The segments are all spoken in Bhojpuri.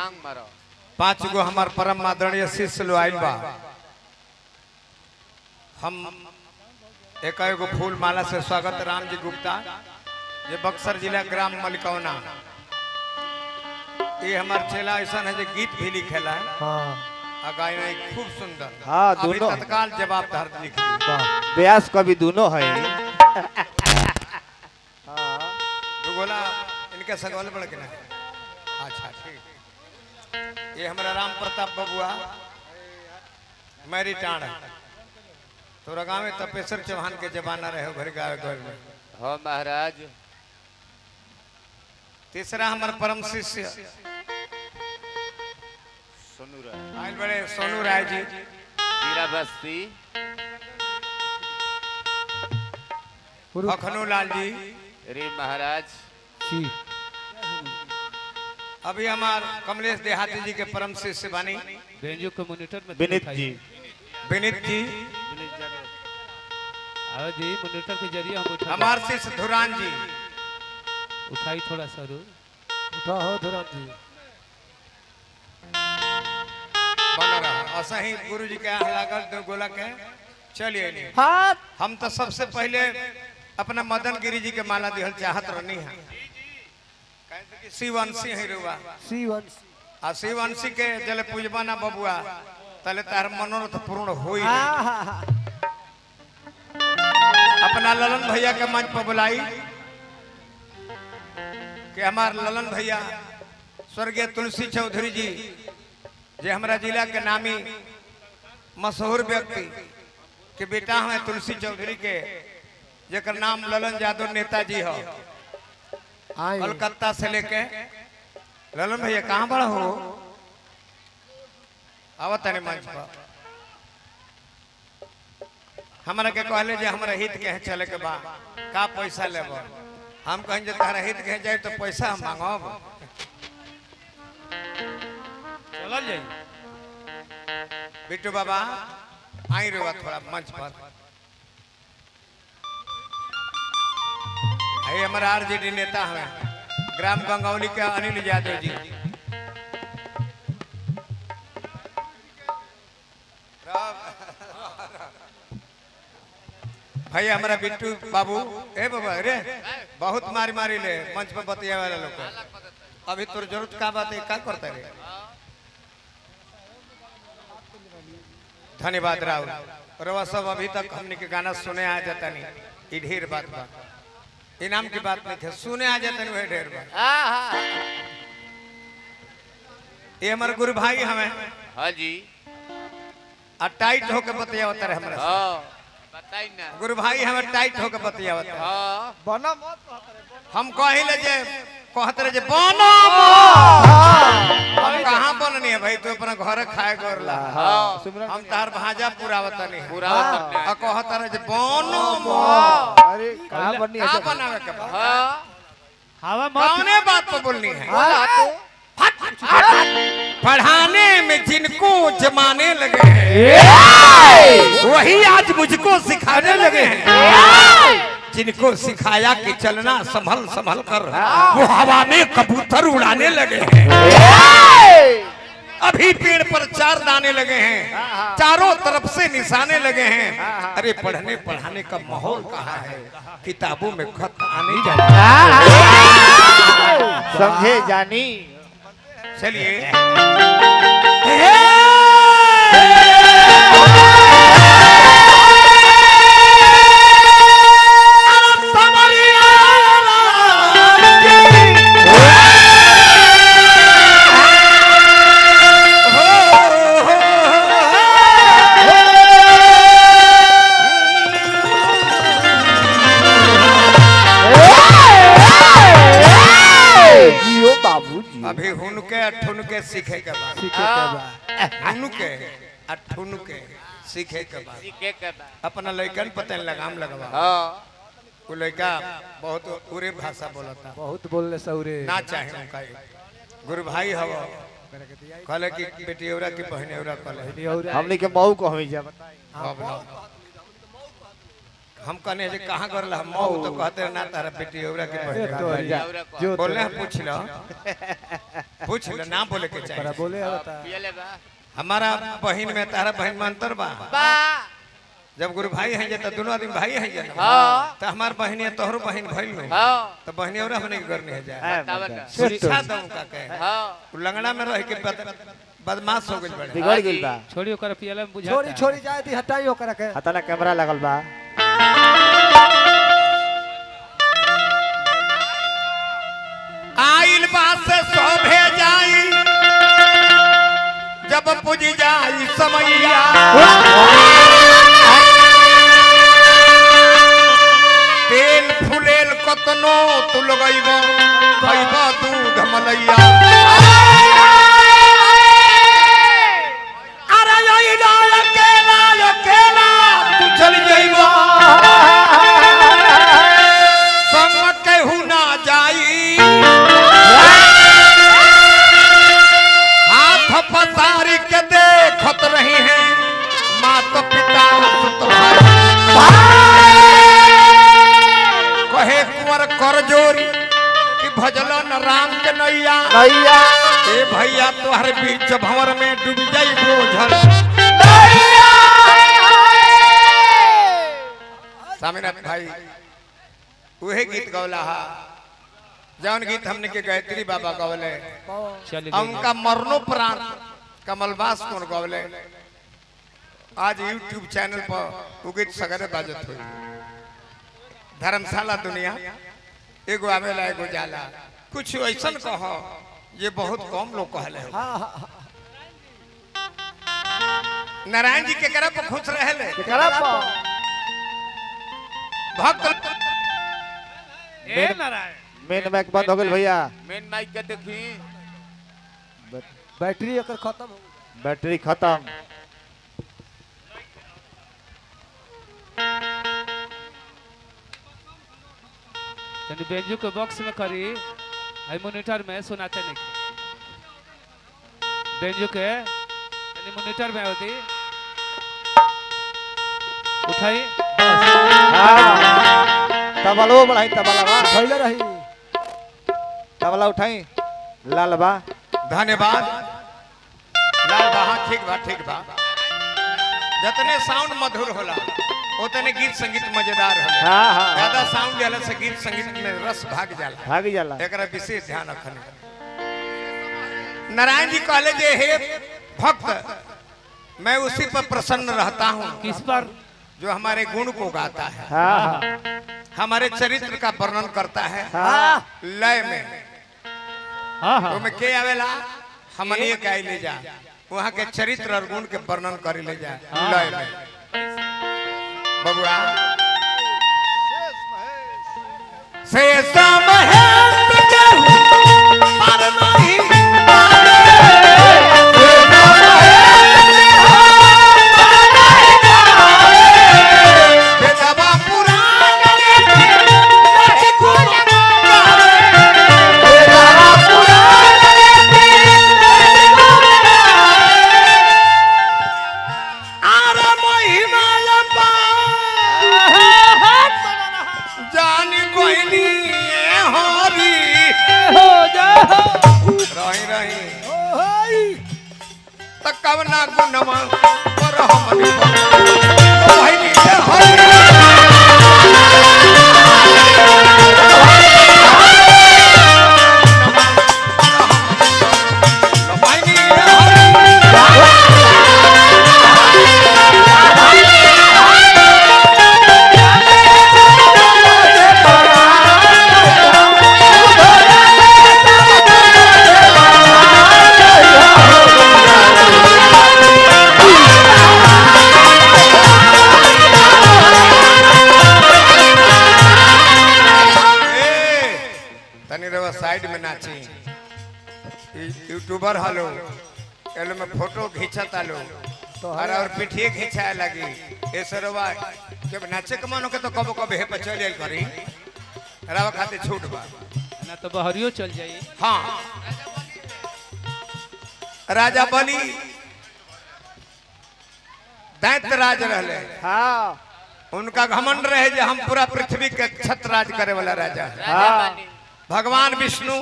भांग मारो 5 गो हमार परम आदरणीय शिष्य लो आइल बा। हम एक फूल माला से स्वागत राम जी गुप्ता, ये बक्सर जिला ग्राम मलिकौना। ये हमार चेला ऐसा है जो गीत भी लिखेला है। हाँ गायन खूब सुंदर। हाँ अभी दोनों तत्काल जवाब धर लिख व्यास कवि दोनों है। गोला इनके सगोल बड़ के ना। अच्छा ठीक। ये हमारा राम प्रताप बबुआ मैरी टाण तोरा गाँव में तपेश्वर चौहान के जमाना रहे घर गाँव घर में। हो महाराज। तीसरा हमारे परम शिष्य सोनू राय आयल बड़े सोनू राय जी हीरा बस्ती अखनू लाल जी रे महाराज। अभी हमार कमलेश देहाती जी के परम शिष्य बानी बेंजो के मॉनिटर में विनीत जी विनीत जी आओ जी मॉनिटर के जरिए हम उठा हमार शिष्य धुरान जी उठाई थोड़ा सा रू उठाओ धुरान जी। बना रहा असही गुरु जी के यहाँ लागल दो गोला के चलिए नहीं। हाँ हम तो सबसे पहले अपना मदन गिरी जी के माला दिहल चाहत रहनी है। शिवंशी है रुआ आ शिवंशी के जले पूजबा ना बबुआ तले तार मनोरथ पूर्ण होई। अपना ललन भैया के मंच पर बुलाई कि हमार ललन भैया स्वर्गीय तुलसी चौधरी जी जे हमारा जिला के नामी मशहूर व्यक्ति के बेटा हमें तुलसी चौधरी के जेकर नाम ललन यादव नेताजी हो कलकत्ता से लेके। ललन भैया कहाँ बड़ा हो आवत नहीं मंच पर। हमारा के कहले जे हमारा हित के चले के बा का पैसा लेब। हम कहें जे तारा हित के जाए तो पैसा हम मांगब चलल जाई। बिट्टू बाबा आई रुआ थोड़ा मंच पर। ये हमारा आरजेडी नेता है ग्राम गंगौली के अनिल यादव जी। भैया हमारा बिट्टू बाबू ए बाबा रे बहुत मारी मारी ले मंच पर बतिया वाला लोग। अभी तोर जरूरत का बात है का करता रे। धन्यवाद राहुल रवा सब अभी तक हमने के गाना सुने आ जाता नहीं ये ढेर बात बा इनाम की बात नहीं थे सुने आ जाते नहीं ढेर बात। ये हमारे गुरु भाई हमें हाँ जी टाइट होकर बतिया होता है हमारा बताई ना गुरु भाई हमें टाइट होकर बतिया होता है। बना मत हम कहिले जे कहते रहे जे बनो हम कहाँ बननी है भाई तू अपना घर खाए गोरला। हम तार भाजा पुरावता नहीं पुरावता कहता रहे जे बनो अरे कहाँ बननी है का बनावे के बा हवा मत कौने बात पर बोलनी है। पढ़ाने में जिनको जमाने लगे हैं वही आज मुझको सिखाने लगे हैं। जिनको सिखाया कि चलना संभल संभल कर वो हवा में कबूतर उड़ाने लगे हैं। अभी पेड़ पर 4 दाने लगे हैं चारों तरफ से निशाने लगे हैं। अरे पढ़ने पढ़ाने का माहौल कहाँ है किताबों में खत आने जाने। समझे जानी। चलिए अभी हुनके ठुनके सीखे के बाद हुनके ठुनके सीखे के बाद अपना लड़कन पता लगाम लगवा। वो लड़का बहुत पूरे भाषा बोलता बहुत बोलने सौरे ना चाहे उनका गुरु भाई हवा कहले कि बेटियौरा की बहनेौरा कहले हमने के मऊ को हमें जा बताए हम कहने जे कहां करला मऊ तो कहते ना तारा बेटी औरा के ए पहले तोरिया जो बोले पूछ लो ना बोले के बड़ा चाहिए बोले बता पियले बा हमारा बहन में तारा बहन में अंतर बा बा जब गुरु भाई हैं जे तो दोनों आदमी भाई हैं जे हाँ तो हमार बहन है तोहरो बहन भइल नो हाँ तो बहनी औरा हमने के घर नहीं जाए बतावा का शिक्षा दऊं का के हाँ लंगड़ा में रह के बदमाश हो गइल बड़े बिगड़ गेल बा छोड़ी ओकर पियला में बुझा छोड़ी छोड़ी जाए दी हटाई ओकरा के हताला कैमरा लगल बा आइल बात से शोभे जाई जब पुज जाई समैया तेल फुलेल कतनो तू लगैबो खैबो दूध मलैया अरे यही अकेला अकेला तू चल जइबो संग केहू ना जाई हाथ पसारी के देखत रही है माता पिता कहे कुंवर कर जोरी कि भजलन राम के नैया नैया ए भैया तोहर बीच भंवर में डूब जाई बोझल स्वामीनाथ भाई उहे गीत गौला हा जौन गीत हमने के गायत्री बाबा गौले चल उनका मरणोपरांत कमलबास कौन गौले आज यूट्यूब चैनल पर वो गीत सगरे बाजत हुई धर्मशाला दुनिया एगो आवेला एगो जाला कुछ ऐसा कहो ये बहुत कम लोग कहले हो। नारायण जी के करा पर खुश रहले भक्त ए नारायण मेन माइक बंद हो गेल भैया मेन माइक के देखी बैटरी एकर खत्म हो गई। बैटरी खत्म तनी बेंजू के बॉक्स में करी आई मॉनिटर में सुनाते नहीं बेंजू के तनी मॉनिटर में होती उठाई तबलो बढ़ाई तबला बा भइले रही तबला उठाई लाल बा धन्यवाद लाल बा हाँ, ठीक बा जतने साउंड मधुर होला उतने गीत संगीत मजेदार होला हां हां ज्यादा साउंड जाला से गीत संगीत में रस भाग जाला भाग जाला एकरा विशेष ध्यान रखने नारायण जी कहले जे हे भक्त मैं उसी पर प्रसन्न रहता हूँ किस पर जो हमारे गुण को गाता है हां हां हमारे चरित्र का वर्णन करता है हां लय में हाँ हाँ तो में के आवेला हमनिए गाय ले जा वहाँ के चरित्र और गुण के वर्णन कर ले जा लय में बबुआ शेष महेंद्र कहूं पर नहीं बेदवा पुराण आरा महिमा लंबा जानी कोइनी हरी रही त कवना गुणवा पर हमनी कोइनी हरी साइड में नाची यूट्यूबर हलो एलो में फोटो खींचत आलो और पिठिए खींचाए लगी ए सरवा जब नाचे के मन के तो कबो कबो हे पे चल करी रावा खाते छूट बा ना तो बहरियो चल जाई हाँ राजा बली दैत्य राज रहले हां उनका घमंड रहे जे हम पूरा पृथ्वी के छत्रराज करे वाला राजा है। राजा बानी भगवान विष्णु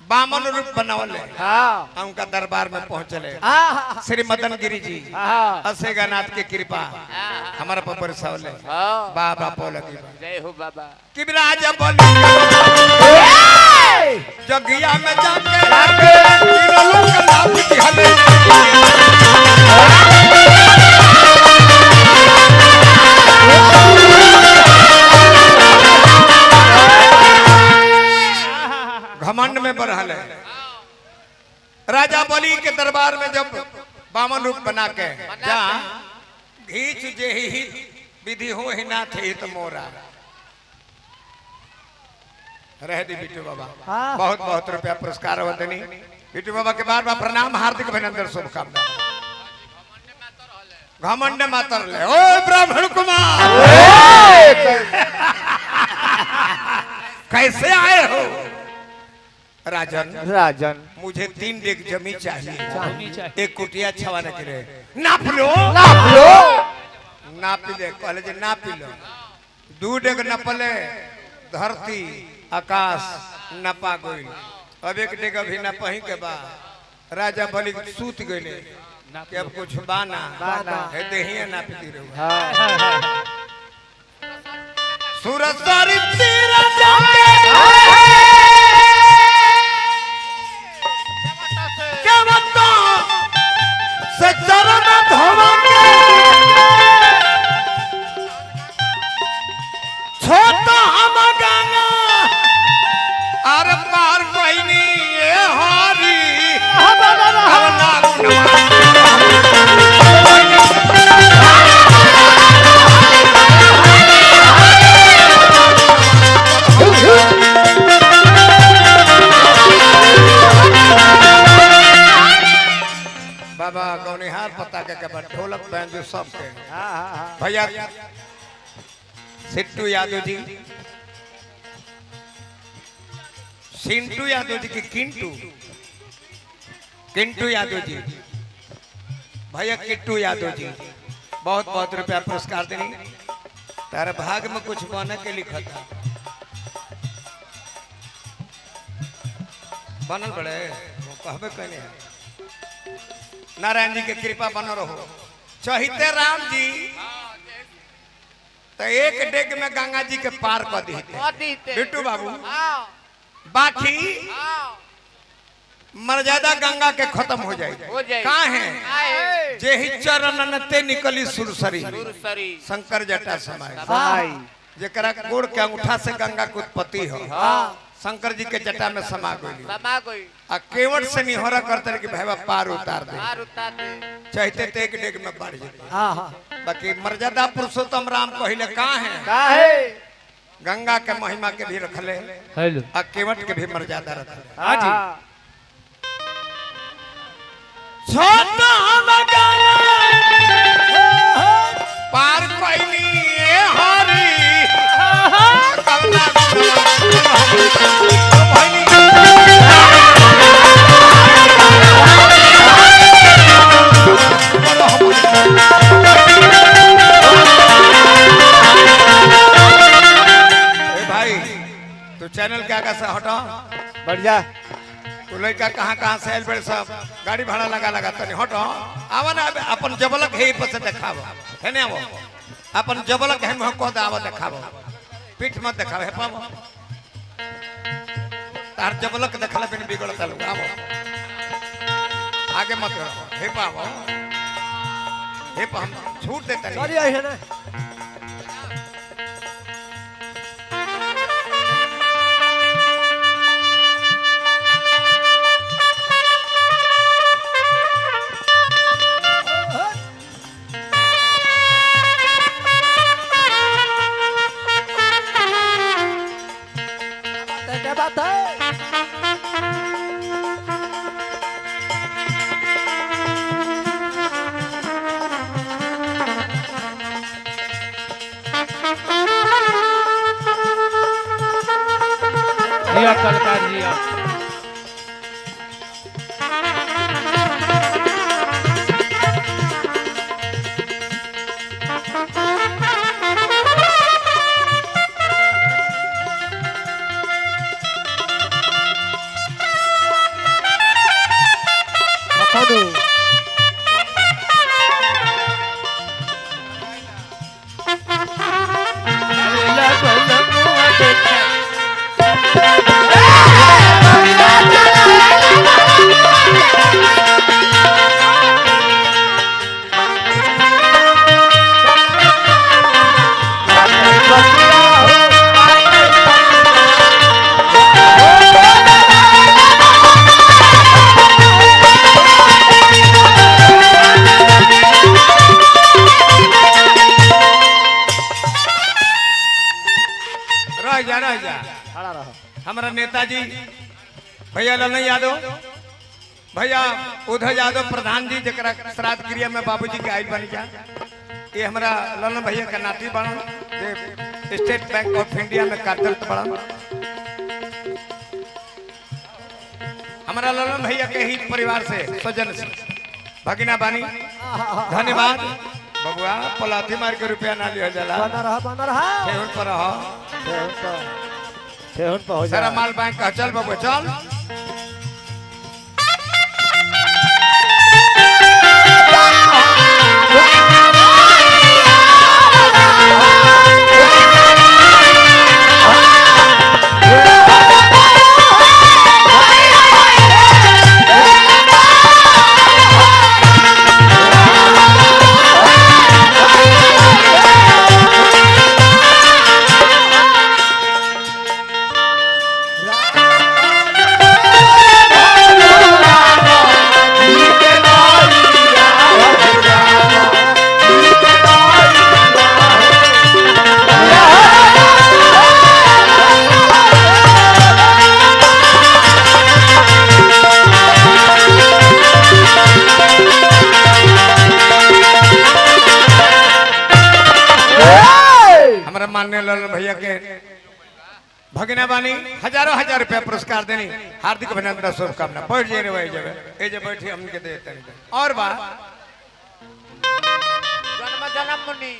बामन रूप बनावले हाँ उनका दरबार में पहुंचले हाँ श्री मदन गिरी जी हाँ असेगानाथ की कृपा हमारा पर बरसावले हाँ बाबा पोलगी जय हो बाबा कि राजा बोली जगिया में जाके तीनों लोग का नाम दिहले घमंड में बरहल है राजा बलि के दरबार में जब बामन रूप बना के जा घीच जे ही विधि हो ही ना थे तो मोरा रह दी बिट्टू बाबा हाँ। बहुत बहुत रुपया पुरस्कार वंदनी बिट्टू बाबा के बार बार प्रणाम हार्दिक अभिनंदन शुभकामना घमंड मातर ले ओ ब्राह्मण कुमार कैसे आए हो राजन राजन मुझे 3 डेग जमी चाहिए होनी चाहिए। एक कुटिया छवाने के लिए नाप लो नाप ले कहले जे नाप लो 2 डेग नपले धरती आकाश नपा गइल अब 1 डेग अभी नपही के बाद राजा बलि सूत गइले कि अब कुछ बाना बाना। है देहिए नाप दी रहो हाँ सूरज सारी तेरा जाके क्या बता से चरण धोवा के छोटा हम गंगा अर पार कोई नहीं ये हारी हवना बाबा गौनिहार पता के ढोलक बैंजो सब के भैया सिट्टू यादव जी सिंटू यादव जी की किंटू यादव जी भैया किट्टू यादव जी बहुत बहुत रुपया पुरस्कार देनी तारे भाग में कुछ बने के लिखा था बनल बड़े वो कहबे कहने है नारायण जी के कृपा बनो रहो चहिते राम जी तो 1 डेग में गंगा जी के पार कर दी बिट्टू बाबू बाकी मर्यादा गंगा के खत्म हो जाए कहाँ है जे ही चरण ते निकली सुरसरी शंकर जटा समाय भाई जरा गोड़ के अंगूठा से गंगा के उत्पत्ति हो शंकर जी के जटा में समा गई आ केवट से निहोरा करते कि भाई पार उतार दे चाहते तो 1 डेग में बढ़ जाते हाँ हाँ बाकी मर्यादा पुरुषोत्तम राम कहले कहाँ है का है गंगा के महिमा के भी रखले हेलो आ केवट के भी मर्यादा रखले हाँ जी छोटा हम गंगा पार कोई नहीं ये हरी भाई तू चैनल के आगे से हटा बढ़ जा तू लड़का कहाँ से आयल बड़े सब गाड़ी भाड़ा लगा तनी हटो आवा ना अपन जबलक है पर से देखाबो है ना वो अपन जबलक है हम को आवा देखाबो पीठ मत देखाबो है पाबो तार जबलक देखला बिन बिगड़ता लोग आवो आगे मत रहो हे पाबो हे पा हम छूट देता नहीं सॉरी है ना क्या बात है जिया कलकार जिया सोनू रह जा खड़ा रहो। हमारा नेताजी भैया ललन यादव, भैया उदय यादव प्रधान जी जरा श्राद्ध क्रिया में बाबूजी के आयल बनी जा। ये हमारा ललन भैया का नाती बड़ा स्टेट बैंक ऑफ इंडिया में कार्यरत बड़ा। हमारा ललन भैया के ही परिवार से स्वजन से भगिना बानी। धन्यवाद बबुआ, पलाथी मार के रुपया ना लिया जाला। बना रहा ठेहुन पर रहो, ठेहुन पे हो जा। सारा माल बैंक का चल बबुआ चल। माननीय ललन भैया के भगिना बानी हजारों हजार रुपया पुरस्कार देनी। हार्दिक अभिनंदन शुभकामना। बैठ जाए रे भाई, जब बैठी हमने के देते नहीं और बा जन्म जन्म मुनि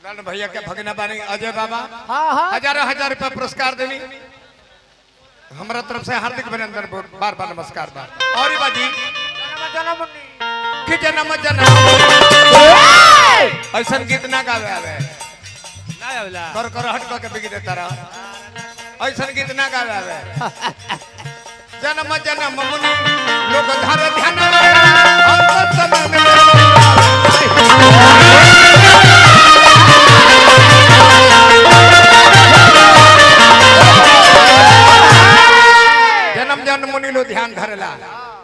ललन भैया के भगिना बानी अजय बाबा हाँ हजारों हजार रुपया पुरस्कार देनी। हमारा तरफ से हार्दिक अभिनंदन, बार बार नमस्कार बार। और बाजी जन्म जन्म मुनि कि जन्म जन्म ऐसा गीत ना गावे आवे ना आवेला कर हट के बिगी देता रहा। ऐसा गीत ना गावे आवे। जन्म जन्म मुनि लोग धर ध्यान अंत समय में जन्म जन्म मुनि लो ध्यान धरेला,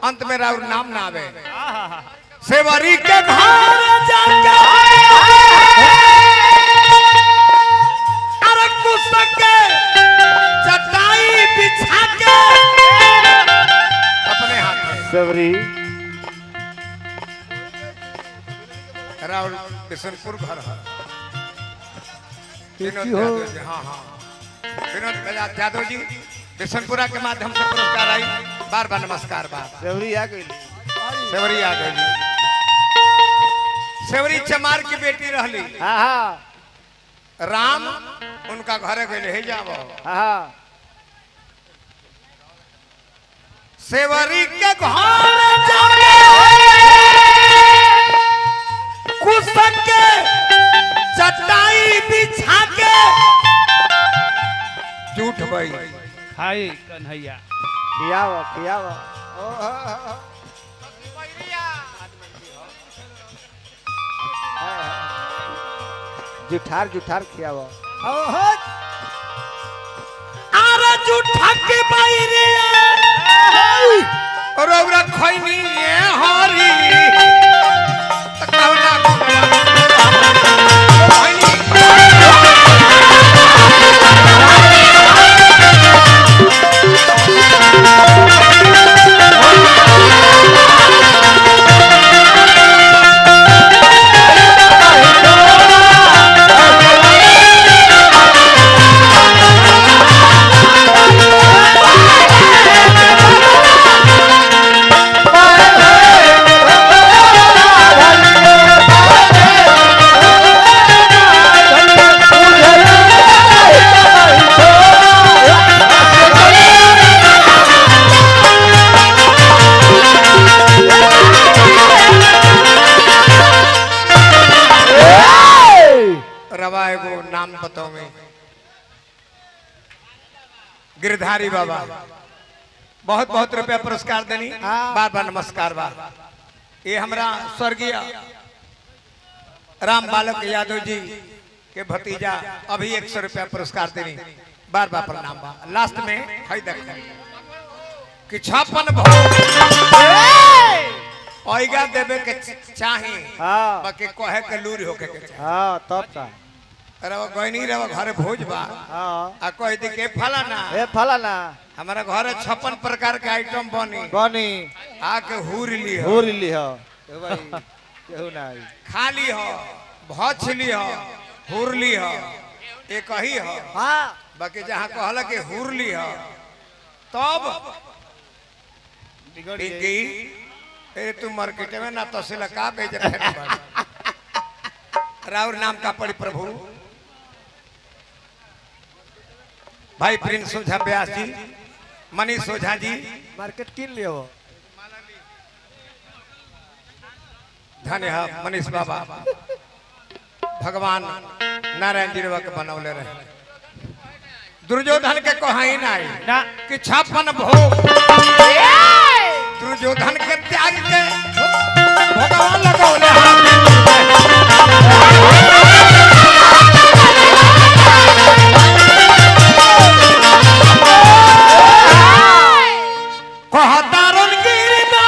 अंत में राउर नाम ना आवे। सेवरी के घर जाके अरे कुसक के चटाई बिछा के अपने हाथ में सेवरी राउर बिशनपुर घर है। विनोद हो। यादव जी, हाँ विनोद यादव जी बिशनपुरा के माध्यम से पुरस्कार आई। बार बार नमस्कार बार। सेवरी आ गई। सेवरी यादव जी, सेवरी चमार की बेटी रहली। हाँ राम उनका घरे गए हे जाओ। हाँ सेवरी के घर जाके कुसक के चटाई बिछा के झूठ भाई खाई कन्हैया खियाव जुठार खियाव। आरा झूठा के बाईरे रोबरा खैनी ये हरी तकौना Oh, गिरधारी बाबा बहुत बहुत रुपया पुरस्कार देनी बार बार नमस्कार बा ये हमरा स्वर्गीय राम बालक यादव जी के भतीजा अभी 100 रुपया पुरस्कार देनी बार बार प्रणाम बा लास्ट में है देख कि 56 भोग ओइगा देवे के चाही हाँ बाकी कहे के लूरी होके के चाही हाँ तब ता अरे वो गइनी रे वो घरे भोज बा हाँ आ कह दी के फलाना ए फलाना हमारा घर 56 प्रकार के आइटम बनी बनी आके हुर ली हो हुर ली हो ए भाई केहू नहीं खाली हो भछ ली हो हुर ली हो एक ही हो हाँ बाकी जहाँ कहला के हुर ली हो तब बिगड़ पिंकी गई ए तू मार्केट में ना तहसील का बेच रहे राउर नाम का पड़ी प्रभु भाई प्रिंस ओझा व्यास जी मनीष ओझा जी मार्केट किन लियो धन्य है मनीष बाबा भगवान नारायण जी के बनौले रहे दुर्योधन के कहाई नहीं ना कि 56 भोग दुर्योधन के त्याग के भगवान लगौले कहतारन गिरदा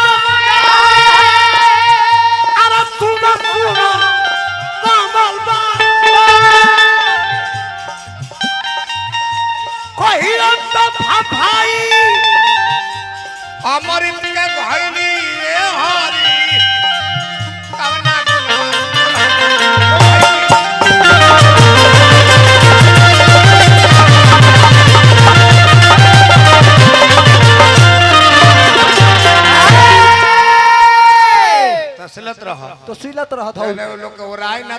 अरे सुनो सुनो कमल बा कहियो तो भाई अमृत के घैली रे हरी कवना तसलत रहा तो सिलत रहत हो लोग राय ना